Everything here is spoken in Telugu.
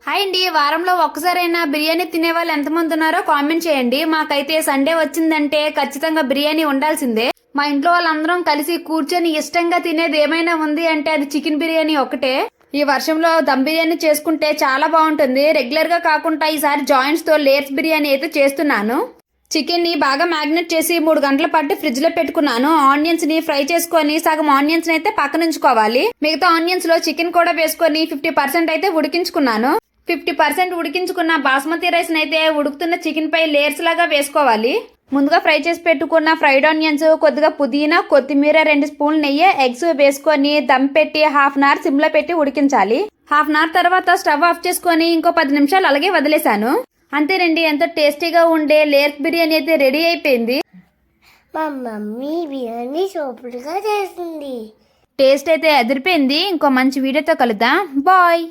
హాయ్ అండి, వారంలో ఒక్కసారైనా బిర్యానీ తినే వాళ్ళు ఎంతమంది ఉన్నారో కామెంట్ చేయండి. మాకైతే సండే వచ్చిందంటే ఖచ్చితంగా బిర్యానీ ఉండాల్సిందే. మా ఇంట్లో వాళ్ళందరం కలిసి కూర్చొని ఇష్టంగా తినేది ఏమైనా ఉంది అంటే అది చికెన్ బిర్యానీ ఒకటే. ఈ వర్షంలో దమ్ బిర్యానీ చేసుకుంటే చాలా బాగుంటుంది. రెగ్యులర్ గా కాకుండా ఈసారి జాయింట్స్ తో లేయర్స్ బిర్యానీ అయితే చేస్తున్నాను. చికెన్ ని బాగా మ్యాగ్నెట్ చేసి 3 గంటల పాటు ఫ్రిడ్జ్ లో పెట్టుకున్నాను. ఆనియన్స్ ని ఫ్రై చేసుకొని సగం ఆనియన్స్ అయితే పక్కన ఉంచుకోవాలి. మిగతా ఆనియన్స్ లో చికెన్ కూడా వేసుకొని 50% అయితే ఉడికించుకున్నాను. 50% ఉడికించుకున్న బాస్మతి రైస్ అయితే ఉడుకుతున్న చికెన్ పై లేయర్స్ లాగా వేసుకోవాలి. ముందుగా ఫ్రై చేసి పెట్టుకున్న ఫ్రైడ్ ఆనియన్స్, కొద్దిగా పుదీనా, కొత్తిమీర, 2 స్పూన్ల నెయ్యి, ఎగ్స్ వేసుకొని దమ్ పెట్టి హాఫ్ అన్ అవర్ సిమ్ లో పెట్టి ఉడికించాలి. హాఫ్ అన్ అవర్ తర్వాత స్టవ్ ఆఫ్ చేసుకొని ఇంకో 10 నిమిషాలు అలాగే వదిలేశాను. అంతేనండి, ఎంతో టేస్టీగా ఉండే లేయర్స్ బిర్యానీ అయితే రెడీ అయిపోయింది. మా మమ్మీ బిర్యానీ సూపర్ గా చేస్తుంది. టేస్ట్ అయితే అదిరిపోయింది. ఇంకో మంచి వీడియోతో కలుద్దాం. బాయ్.